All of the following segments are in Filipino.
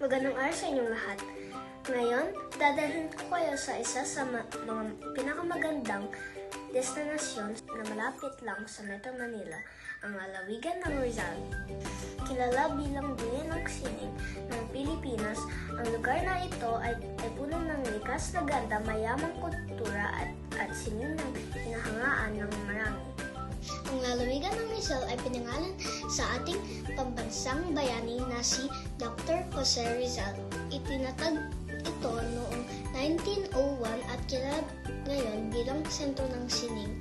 Magandang araw sa inyong lahat. Ngayon, dadalhin ko kayo sa isa sa mga pinakamagandang destinasyon na malapit lang sa Metro Manila, ang lalawigan ng Rizal. Kilala bilang Gaya ng Sining ng Pilipinas, ang lugar na ito ay puno ng likas na ganda, mayamang kultura at sining ng hinahangaan ng marami. Ang lalawigan ng Rizal ay pinangalan sa ating pambansang bayani na si Dr. Jose Rizal. Itinatag ito noong 1901 at kilala ngayon bilang sentro ng sining,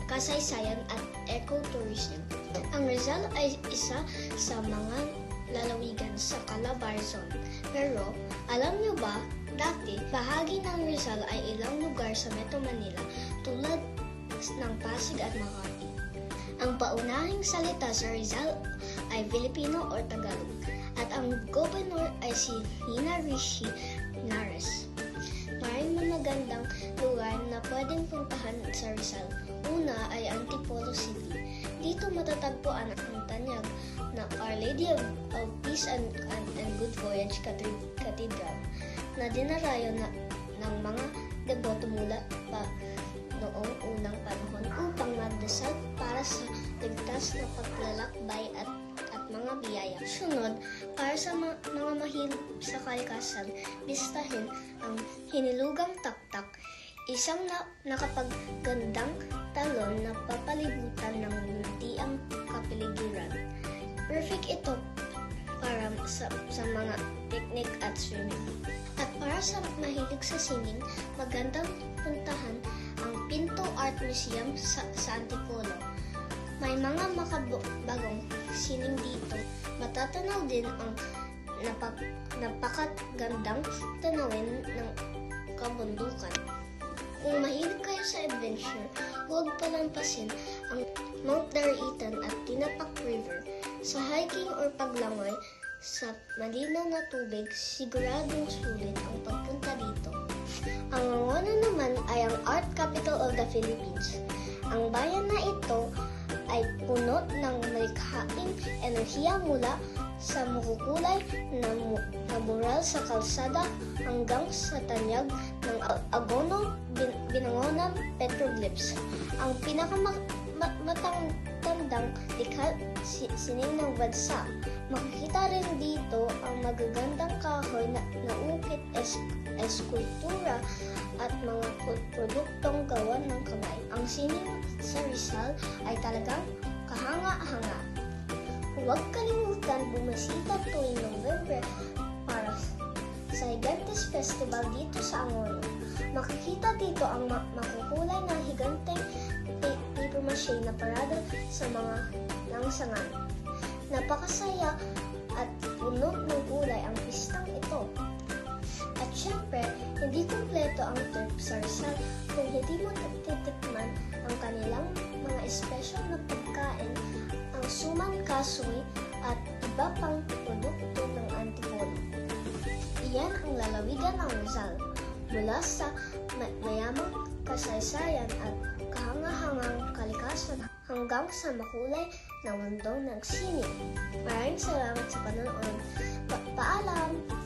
kasaysayan at ecotourism. Ang Rizal ay isa sa mga lalawigan sa Calabar Zone. Pero alam niyo ba, dati bahagi ng Rizal ay ilang lugar sa Metro Manila tulad ng Pasig at Makati. Ang paunahing salita sa Rizal ay Filipino o Tagalog at ang gobernador ay si Nina Rishi Nares. Maraming magagandang lugar na pwedeng puntahan sa Rizal. Una ay Antipolo City. Dito matatagpuan ang tanyag na Our Lady of Peace and Good Voyage Cathedral na dinarayo ng mga deboto mula pa noong unang panahon upang magdasal para sa ligtas na paglalakbay at mga biyaya. Sunod, para sa mga mahilig sa kalikasan, bistahin ang Hinilugang Taktak, isang nakapaggandang talon na papalibutan ng luntiang kapaligiran. Perfect ito para sa mga picnic at swimming. At para sa mahilig sa sining, magandang puntahan ang Pinto Art Museum sa Antipolo. May mga makabagong sining dito. Matatanaw din ang napakagandang tanawin ng kabundukan. Kung mahilig kayo sa adventure, huwag palampasin ang Mount Daraitan at Tinapak River. Sa hiking or paglangoy sa malinaw na tubig, siguradong sulit ang pagpunta dito. Ang Angono naman ay ang Art Capital of the Philippines. Ang bayan na ito ay puno ng malikhaing enerhiya mula sa makukulay na mural sa kalsada hanggang sa tanyag ng Agono Binangonan petroglyphs. Ang pinakamatandang likha sining ng bansa. Makikita rin dito ang magagandang kahoy na ukit, eskultura at mga produktong gawa ng kamay. Ang sining sa Rizal ay talagang kahanga-hanga. Huwag kalimutan bumisita tuwing November para sa Higantes Festival dito sa Angono. Makikita dito ang makukulay na higanteng paper mache na parada sa mga langsangan. Napakasaya at puno ng kulay ang pistang ito. At syempre, hindi kumpleto ang trip sa Rizal kung hindi mo titikman ang kanilang mga espesyal na pagkain, ang suman kasoy at iba pang produkto ng Antipolo. Iyan ang lalawigan ng Rizal, mula sa mayamang kasaysayan at kahangahangang kalikasan hanggang sa makulay na mundo ng sining. Maraming salamat sa panonood. Paalam!